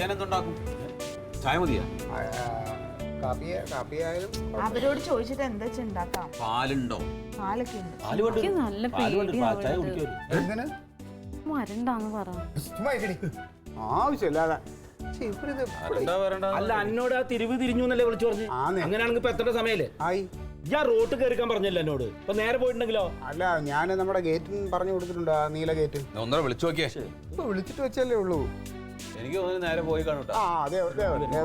കഴിക്കാൻ എന്തുണ്ടാക്കും? ചായ മതിയാ? കാപ്പിയായാലും അവരോട് ചോദിച്ചിട്ട് എന്താ ഉണ്ടാക്കാം. പാലുണ്ടോ? പാലൊക്കെ ഉണ്ട്. ചായ കുടിക്കുമല്ലോ. എന്തിന് വരണ്ടാന്ന് പറ. ആവശ്യമില്ലാതെ അല്ല എന്നോട് ആ തിരിവ് തിരിഞ്ഞു എന്നല്ലേ വിളിച്ചു പറഞ്ഞു. അങ്ങനെയാണെങ്കിൽ ഇപ്പൊ എത്ര സമയല്ലേ ആയി? ഞാൻ റോട്ട് കയറിക്കാൻ പറഞ്ഞല്ലോ എന്നോട്. ഇപ്പൊ നേരെ പോയിട്ടുണ്ടെങ്കിലോ? അല്ല ഞാൻ നമ്മുടെ ഗേറ്റിൽ പറഞ്ഞു കൊടുത്തിട്ടുണ്ട്, ആ നീല ഗേറ്റ്. ഒന്നര വിളിച്ചു നോക്കിയേ. ഇപ്പൊ വിളിച്ചിട്ട് വെച്ചല്ലേ ഉള്ളൂ. എനിക്ക് തോന്നുന്നു നേരെ പോയി കാണൂട്ടോ. ആ അതെ വണ്ടി വരുന്നു.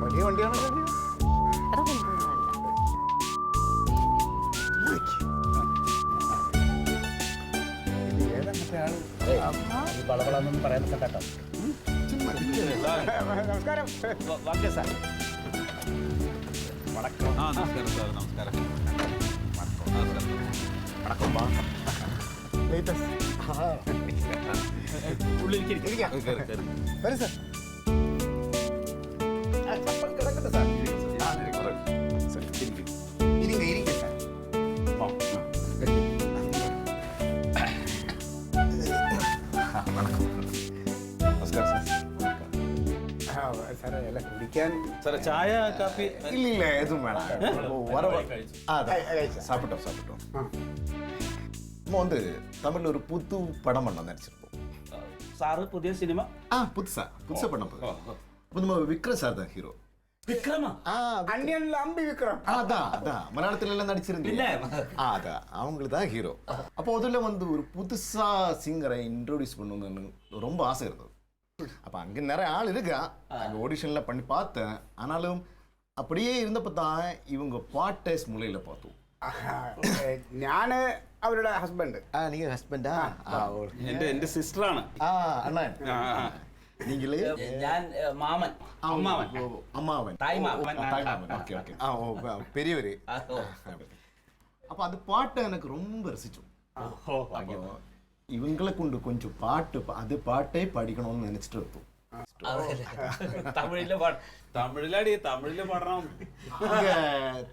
വലിയ വണ്ടിയാണോ? അത്ര കൊണ്ടൊന്നുമല്ല. ഏതങ്ങനത്തെ ആള്? വളവളൊന്നും പറയാൻ കേട്ടോ. നമസ്കാരം. Okay sir. നമസ്കാരം സാർ. നമസ്കാരം. വരും സാർ. കിടക്കട്ടെ സാർ. ഇരിക്കും സാർ. സാറേ അല്ല കുടിക്കാൻ സാറേ ചായ കാപ്പി இல்ல எதுவும் சாப்பிட்டோம் நம்ம வந்து தமிழ்ல ஒரு புது படம் பண்ண நினைச்சிருப்போம். സാറ് പുതിയ സിനിമ புதுசா பண்ண போறோம். நம்ம விக்ரம் சார் தான் ஹீரோ. വിക്രമ അന്യനിൽ അമ്പി വിക്രം. அதான் மலையாளத்துல எல்லாம் நடிச்சிருந்தீங்க. அதான் அவங்களுக்கு தான் ஹீரோ. அப்போ அதுல வந்து ஒரு புதுசா சிங்கரை இன்ட்ரோடியூஸ் பண்ணுங்கன்னு ரொம்ப ஆசை இருந்தது. அப்ப அங்க நிறைய ஆள் இருக்கா, அங்க ஆடிஷன்ல பண்ணி பார்த்தேன். ஆனாலும் அப்படியே இருந்தப்ப தான் இவங்க பாட்டேஸ் முலையில பார்த்தோம். ഞാന് അവരുടെ ഹസ്ബൻഡ്. நீங்க ஹஸ்பண்டா? എന്റെ സിസ്റ്ററാണ്. அண்ணா நீங்களே? ഞാൻ മാമൻ. அம்மாவன். தாய்மாமன். ஓகே பெரியவர். அப்ப அது பாட்டை எனக்கு ரொம்ப ரசிச்சோம். இவங்களை கொண்டு கொஞ்சம் பாட்டே படிக்கணும்னு நினைச்சிட்டு இருப்போம். തമിഴിലാടി, തമിഴില് പാടണം.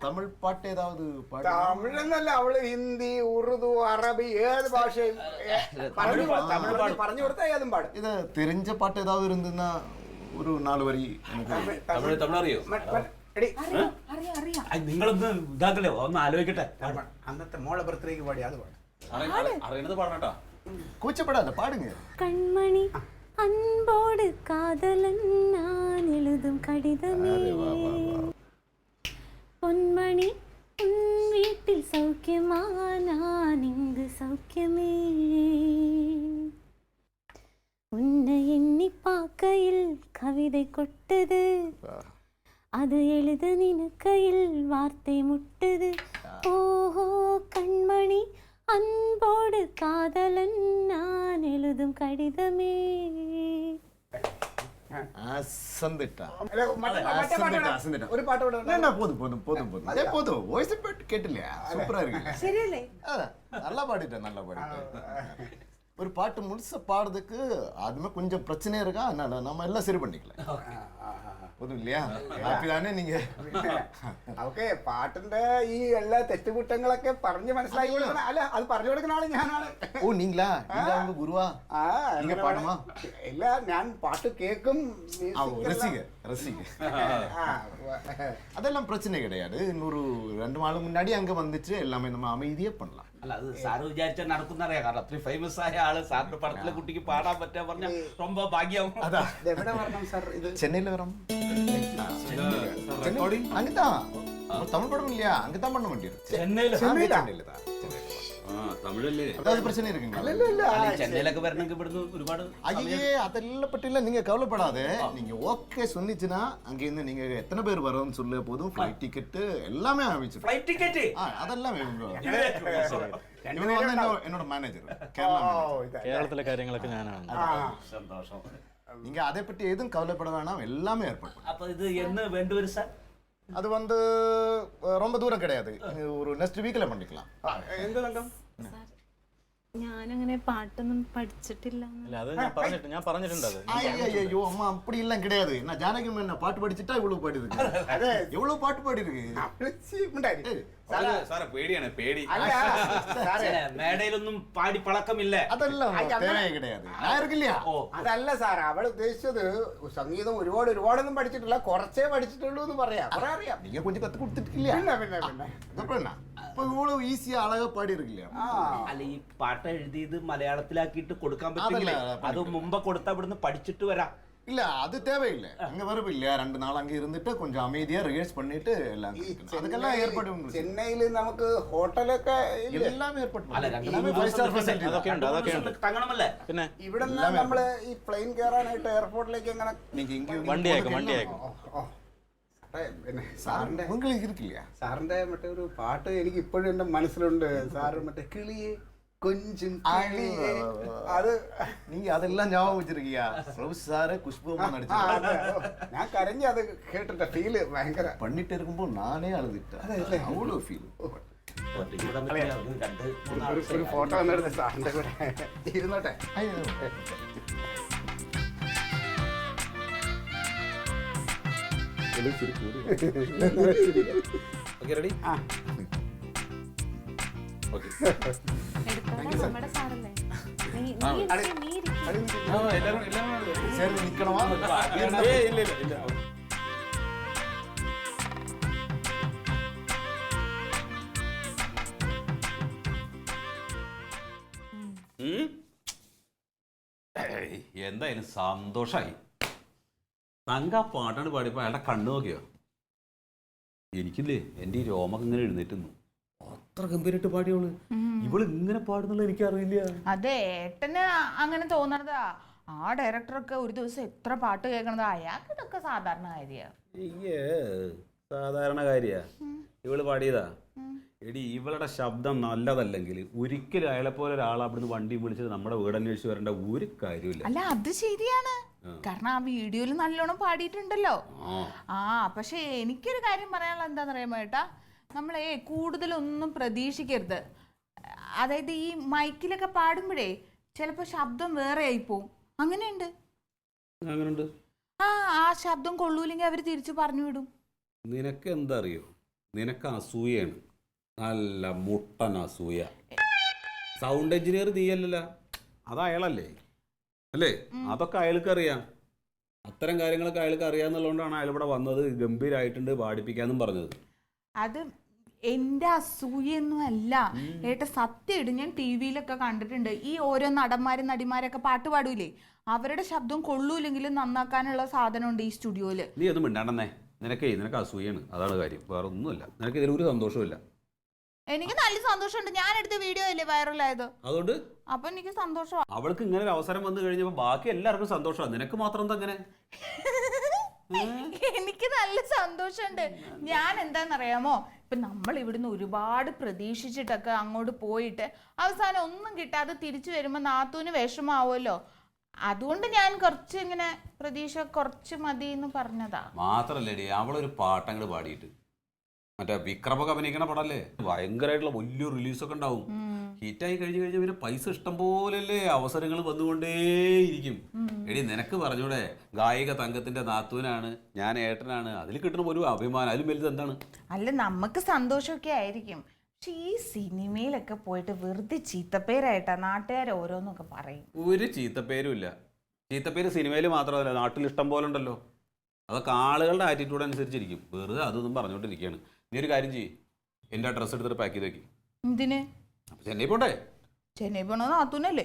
തമിഴ് പാട്ട് ഏതാവത്? തമിഴെന്നല്ല, അവള് ഹിന്ദി, ഉറുദു, അറബി ഏത് ഭാഷയും പറഞ്ഞു കൊടുത്താൽ ഏതും പാടും. ഇത് തെരിഞ്ഞ പാട്ട് ഏതാവത് ഇരുന്നാ ഒരു 4 വരി തമിഴ് അറിയോ? നിങ്ങളൊന്ന് ഇതാക്കലോ, ഒന്ന് ആലോചിക്കട്ടെ. അന്നത്തെ മോളെ ബർത്ത്ഡേക്ക് പാടി അത് പാടും. അറിയണത് പാടണട്ടാ. கூச்சப்படாத பாடுங்க. கண்மணி அன்போடு காதலன் நான் எழுதும் கடிதமே, பொன்மணி உன் வீட்டில் சௌக்கியமா நான் இங்கு சௌக்கியமே, உன்னை எண்ணி பார்க்கையில் கவிதை கொட்டது, அது எழுத நினைக்கையில் வார்த்தை முட்டது, ஓஹோ கண்மணி அன்போடு காதலன் நான் எழுதும் கடிதமே. ഒരു പാട്ട് போதும் அதே போதும். வாய்ஸ் பாட்டு கேட்டில்லையா? சூப்பரா இருக்கு. ശരിയല്ലേ? நல்லா பாடிட்டேன். ஒரு பாட்டு முழுச பாடுறதுக்கு அதுமே கொஞ்சம் பிரச்சனை இருக்கா, நம்ம எல்லாம் சரி பண்ணிக்கலாம். போதும் இல்லையா? ഹാപ്പിതാനെ നീങ്ക? ഓക്കെ, പാട്ടിന്റെ ഈ എല്ലാ തെറ്റുകുറ്റങ്ങളൊക്കെ പറഞ്ഞ് മനസ്സിലാക്കി കൊടുക്കണം. അല്ല, അത് പറഞ്ഞു കൊടുക്കുന്ന ആള് ഞാനാണ്. ഓ നീങ്കളാ? நீங்க குருவா? நீங்க பாடுமா? இல்ல, ഞാൻ പാട്ട് കേൾക്കും. ரசிக அதெல்லாம் பிரச்சனை கிடையாது. இன்னொரு 2 நாள் முன்னாடி அங்க வந்துட்டு எல்லாமே நம்ம அமைதியா பண்ணலாம். അല്ല, അത് സാറ് വിചാരിച്ചാൽ നടക്കുന്നറിയാം. കാരണം അത്രയും ഫേമസ് ആയ ആള് സാറിന്റെ പടത്തിലെ കുട്ടിക്ക് പാടാൻ പറ്റാ പറഞ്ഞ ரொம்ப ഭാഗ്യം. എവിടെ വരണം സാർ? ഇത് சென்னையில வரோம். அங்கதான் தமிழ் படம் இல்லையா? அங்கதான் பண்ண வேண்டியது. ചെന്നൈയില് തമിഴല്ലേ? ஏதாவது பிரச்சனை இருக்குங்களா? ചെന്നൈയിലൊക്കെ വരണമെങ്കിൽ ഇവിടുന്ന് ഒരുപാട്. ஐயே அதெல்லாம் பற்றில நீங்க கவலைப்படாத. நீங்க ஓகே சொன்னிச்சுன்னா அங்க இருந்து நீங்க எத்தனை பேர் வரோம்னு சொல்ல போதும் ஃப்ளைட் டிக்கெட் எல்லாமே ஆரம்பிச்சிடும். ഫ്ലൈറ്റ് ടിക്കറ്റ് அதெல்லாம் என்னோட மேனேஜர் കേരളത്തിലെ കാര്യങ്ങളൊക്കെ ഞാനാണ്. സന്തോഷം. நீங்க அதை பற்றி எதுவும் கவலைப்பட வேணாம், எல்லாமே ஏற்பாடு. അപ്പൊ ഇത് എന്ന് വേണ്ടിവരും സാർ? அது வந்து ரொம்ப தூரம் கிடையாது, ஒரு நெக்ஸ்ட் வீக்ல பண்ணிக்கலாம். എന്ത് കണ്ടോ? ഞാനങ്ങനെ പാട്ടൊന്നും പഠിച്ചിട്ടില്ല. അല്ല അത് ഞാൻ പറഞ്ഞിട്ടുണ്ട് അത്. ஐயோ அம்மா அப்படி எல்லாம் கிடையாது. நான் ஜானகி என்ன பாட்டு படிச்சுட்டா இவ்வளவு பாடி இருக்கு. അതെ எவ்வளவு பாட்டு பாடி இருக்கு. അവള് ചീപ്പുണ്ടായി. സാറേ പേടിയാണ് പേടി. അല്ല സാറേ മേടയിലൊന്നും പാടി പഴക്കമില്ല. அதெல்லாம் தேவையே கிடையாது. நான் இருக்கு இல்லையா? അതല്ല സാർ അവൾ ഉദ്ദേശിച്ചത് സംഗീതം ഒരുപാടൊന്നും പഠിച്ചിട്ടില്ല, കുറച്ചേ പഠിച്ചിട്ടുള്ളൂ എന്ന് പറയാം. കുറെ അറിയാം. நீங்க கொஞ்சம் கத்து கொடுத்துட்டு പിന്നെ அப்புறம் என்ன இப்ப இவ்வளவு ஈஸியா அழகா பாடி இருக்கு இல்லையா? അല്ല ഈ പാട്ട് എഴുതിയത് മലയാളത്തിലാക്കിയിട്ട് കൊടുക്കാൻ പറ്റില്ല. അത് മുമ്പ് കൊടുത്താ ഇവിടുന്ന് പഠിച്ചിട്ട് വരാം. இல்ல அது தேவையில்லை. அங்க வரவு இல்லையா 2 நாள் அங்க இருந்துட்டு கொஞ்சம் அமைதியா ரிஹர்ஸ் பண்ணிட்டு எல்லாம் அதுக்கெல்லாம் ஏற்பாடு உண்டு. ചെന്നൈയിൽ നമുക്ക് ഹോട്ടലൊക്കെ ഇല്ലേ? எல்லாமே ஏற்பாடு അല്ല பண்ணி 2-3 5 star ദിവസം facility അതൊക്കെ ഉണ്ട്, അതൊക്കെ ഉണ്ട്. തങ്ങണമല്ലേ? പിന്നെ ഇവിടെ നമ്മള് ഈ പ്ലെയിൻ കയറാനായിട്ട് എയർപോർട്ടിലേക്ക് എങ്ങനെ நீங்க இங்க വണ്ടി അയക്കും. പിന്നെ സാറിന്റെ உங்களுக்கு இருக்கு இல்லையா? സാറിന്റെ മറ്റേ ഒരു പാട്ട് എനിക്ക് ഇപ്പോഴും എന്റെ മനസ്സിലുണ്ട്. സാറ് മറ്റേ കിളിയെ കൊഞ്ചും കിളിയെ അത് நீங்க அதெல்லாம் ஞாபகம் வச்சிருக்கியா? பிரபு சார் குஷ்பு அம்மா நடிச்சு ഞാൻ കരഞ്ഞു അത് കേട്ടിട്ട്. ഫീല് ഭയങ്കര பண்ணிட்டு இருக்கும்போது நானே அழுதுட்டேன். அவ்வளவு ஃபீல். ഒരു ഫോട്ടോ വന്നെടുത്ത് സാറിന്റെ കൂടെ ഇരുന്നോട്ടെ. Okay ready? ഓക്കെ നമ്മുടെ സാറല്ലേ? നീ ഇരിക്ക്. എല്ലാവരും சரி நிக்கணுமா? ഇല്ല. എന്തായാലും സന്തോഷായി. തങ്ക പാട്ടാണ് പാടിയപ്പോ അയാളുടെ കണ്ണു നോക്കിയോ? എനിക്കില്ലേ എന്റെ ഈ രോമൊക്കെ ഇങ്ങനെ എഴുന്നേറ്റുന്നു. അത്ര ഗംഭീരമായിട്ട് പാടിയോള്. ഇവള് ഇങ്ങനെ പാടുന്നുള്ള എനിക്കറിയില്ല. അതെ, ഏട്ടന് അങ്ങനെ തോന്നണതാ. ആ ഡയറക്ടറൊക്കെ ഒരു ദിവസം എത്ര പാട്ട് കേൾക്കണത്, അയാൾക്ക് ഇതൊക്കെ സാധാരണ കാര്യ. സാധാരണ കാര്യ ഇവള് പാടിയതാ. എടി ഇവളുടെ ശബ്ദം നല്ലതല്ലെങ്കിൽ ഒരിക്കലും അയാളെ പോലെ ഒരാൾ അവിടുന്ന് വണ്ടി വിളിച്ചത് നമ്മുടെ വീട് അന്വേഷിച്ച് വരേണ്ട ഒരു കാര്യമില്ല. അല്ല അത് ശരിയാണ്, കാരണം ആ വീഡിയോയിൽ നല്ലോണം പാടിയിട്ടുണ്ടല്ലോ. പക്ഷെ എനിക്കൊരു കാര്യം പറയാനുള്ള എന്താണെന്നറിയാമോ ഏട്ടാ, നമ്മളെ കൂടുതലൊന്നും പ്രതീക്ഷിക്കരുത്. അതായത് ഈ മൈക്കിലൊക്കെ പാടുമ്പോഴേ ചിലപ്പോൾ ശബ്ദം വേറെ ആയിപ്പോവും. അങ്ങനെയുണ്ട്. ആ ശബ്ദം കൊള്ളൂല്ലെങ്കിൽ അവർ തിരിച്ചു പറഞ്ഞു വിടും. നിനക്ക് എന്താ അറിയോ? നിനക്ക് അസൂയാണ്, നല്ല മുട്ടൻ അസൂയ. സൗണ്ട് എഞ്ചിനീയർ നീയല്ലല്ല, അത് അയാളല്ലേ അല്ലേ? അതൊക്കെ അയാൾക്ക് അറിയാം. അത്തരം കാര്യങ്ങളൊക്കെ അയാൾക്ക് അറിയാന്നുള്ളതുകൊണ്ടാണ് അയാൾ ഇവിടെ വന്നത്, ഗംഭീരമായിട്ടുണ്ട് പാടിപ്പിക്കാന്നും പറഞ്ഞത്. അത് എൻ്റെ അസൂയൊന്നും അല്ല ഏട്ടാ, സത്യമായിട്ട് ഞാൻ ടി വിയിലൊക്കെ കണ്ടിട്ടുണ്ട്. ഈ ഓരോ നടന്മാരും നടിമാരൊക്കെ പാട്ട് പാടൂലേ, അവരുടെ ശബ്ദം കൊള്ളൂലെങ്കിലും നന്നാക്കാനുള്ള സാധനമുണ്ട് ഈ സ്റ്റുഡിയോയില്. നീ ഒന്നും മിണ്ടാണ്ടെന്നേ. നിനക്ക് അസൂയാണ്, അതാണ് കാര്യം, വേറെ ഒന്നുമില്ല. നിനക്ക് ഇതിലൊരു സന്തോഷമില്ല. എനിക്ക് നല്ല സന്തോഷമുണ്ട്. ഞാൻ എടുത്ത വീഡിയോ അല്ലേ വൈറലായത്, അതുകൊണ്ട് അപ്പൊ എനിക്ക് സന്തോഷമാണ്. അവൾക്ക് ഇങ്ങനെ ഒരു അവസരം വന്നു കഴിഞ്ഞപ്പോൾ ബാക്കി എല്ലാവർക്കും സന്തോഷമാണ്, നിനക്ക് മാത്രം എന്താ അങ്ങനെ? എനിക്ക് നല്ല സന്തോഷമുണ്ട്. ഞാൻ എന്താന്നറിയാമോ, ഇപ്പൊ നമ്മൾ ഇവിടുന്ന് ഒരുപാട് പ്രതീക്ഷിച്ചിട്ടൊക്കെ അങ്ങോട്ട് പോയിട്ട് അവസാനം ഒന്നും കിട്ടാതെ തിരിച്ചു വരുമ്പോ നാത്തൂന് വിഷമാവുമല്ലോ. അതുകൊണ്ട് ഞാൻ കുറച്ച് ഇങ്ങനെ പ്രതീക്ഷ കുറച്ച് മതി എന്ന് പറഞ്ഞതാ. മാത്രല്ലേടി അവളൊരു പാട്ടങ്ങട് പാടിയിട്ട് മറ്റേ വിക്രമൊക്കെ അഭിനയിക്കണ പടല്ലേ, ഭയങ്കരമായിട്ടുള്ള വലിയ റിലീസൊക്കെ ഉണ്ടാവും. ഹിറ്റായി കഴിഞ്ഞ് പിന്നെ പൈസ ഇഷ്ടം പോലെയല്ലേ അവസരങ്ങൾ വന്നുകൊണ്ടേയിരിക്കും. എടി നിനക്ക് പറഞ്ഞൂടെ, ഗായിക തങ്കത്തിന്റെ നാത്തൂനാണ് ഞാൻ, ഏട്ടനാണ്, അതിൽ കിട്ടുന്ന ഒരു അഭിമാനം, അതിലും വലുത് എന്താണ്? അല്ല നമുക്ക് സന്തോഷമൊക്കെ ആയിരിക്കും, പക്ഷെ ഈ സിനിമയിലൊക്കെ പോയിട്ട് വെറുതെ ചീത്തപ്പേരായിട്ടാ നാട്ടുകാർ ഓരോന്നൊക്കെ പറയും. ഒരു ചീത്തപ്പേരും ഇല്ല. ചീത്തപ്പേര് സിനിമയിൽ മാത്രമല്ല, നാട്ടിൽ ഇഷ്ടം പോലെ ഉണ്ടല്ലോ. അതൊക്കെ ആളുകളുടെ ആറ്റിറ്റ്യൂഡ് അനുസരിച്ചിരിക്കും. വെറുതെ അതൊന്നും പറഞ്ഞുകൊണ്ടിരിക്കുകയാണ്. നീ ഒരു കാര്യം ചെയ്യ്, എൻ്റെ ഡ്രസ്സ് എടുത്തിട്ട് പാക്ക് ചെയ്ത് വെക്കി. എന്തിന്? അപ്പൊ ചെന്നൈ പോട്ടെ. ചെന്നൈ പോണോ? നാത്തൂനല്ലേ.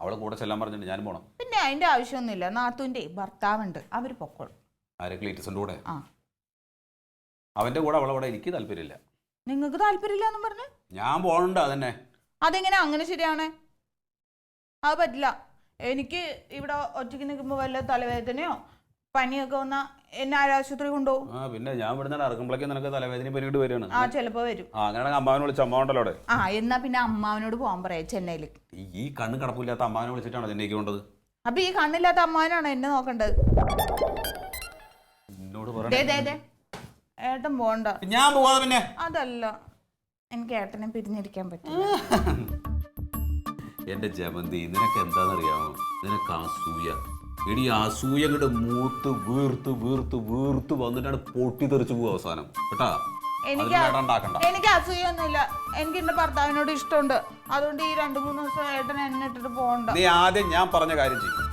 അവളെ കൂടെ ചെല്ലാൻ പറഞ്ഞിട്ട് ഞാൻ പോണം. പിന്നെ അതിന്റെ ആവശ്യമൊന്നുമില്ല, നാത്തൂന്റെ ഭർത്താവുണ്ട്, അവര് പൊക്കോളും. ആരെ? ക്ലീറ്റസിന്റെ കൂടെ? ആ, അവന്റെ കൂടെ അവളവിടെ എനിക്ക് താല്പര്യമില്ല. നിങ്ങൾക്ക് താല്പര്യമില്ല എന്നും പറഞ്ഞു ഞാൻ പോകണ്ട. അതന്നെ. അതെങ്ങനെ അങ്ങനെ ശരിയാവണേ? അത് പറ്റില്ല. എനിക്ക് ഇവിടെ ഒറ്റയ്ക്ക് നിൽക്കുമ്പോൾ വല്ല തലവേദനയോ പനിയൊക്കെ വന്നാ എന്നെ ആശുപത്രി കൊണ്ടുപോകും. പിന്നെ ഞാൻ ഇവിടുന്ന് ഇറക്കുമ്പോഴേക്കും നിനക്ക് തലവേദന പരിപാടി വരികയാണ്. ചിലപ്പോ വരും. അങ്ങനെ അമ്മാവനെ വിളിച്ച അമ്മാവണ്ടല്ലോ അവിടെ. എന്നാ പിന്നെ അമ്മാവനോട് പോകാൻ പറയാം ചെന്നൈയില്. ഈ കണ്ണ് കടപ്പില്ലാത്ത അമ്മാവനെ വിളിച്ചിട്ടാണ് ചെന്നൈക്ക് കൊണ്ടത്. അപ്പൊ ഈ കണ്ണില്ലാത്ത അമ്മാവനാണോ എന്നെ നോക്കേണ്ടത്? എന്നോട് പറയാ. ഏട്ടൻ പോണ്ട. ഞാൻ പോവാതെ പിന്നെ? അതല്ല, എനിക്ക് ഏട്ടനെ പിരിഞ്ഞിരിക്കാൻ പറ്റില്ല. എന്റെ ജമന്തി, നിനക്ക് എന്താണെന്നറിയാമോ? നിനക്ക് അസൂയ. എടി അസൂയ അങ്ങോട്ട് മൂത്ത് വീർത്ത് വീർത്ത് വീർത്ത് വന്നിട്ടാണ് പൊട്ടിത്തെറിച്ച് പോകും അവസാനം കേട്ടാ. എനിക്ക് അസൂയൊന്നുമില്ല. എനിക്ക് എന്റെ ഭർത്താവിനോട് ഇഷ്ടമുണ്ട്. അതുകൊണ്ട് ഈ 2-3 ദിവസം ഏട്ടൻ എന്നെ ഇട്ടിട്ട് പോകണ്ട. നീ ആദ്യം ഞാൻ പറഞ്ഞ കാര്യം ചെയ്യും.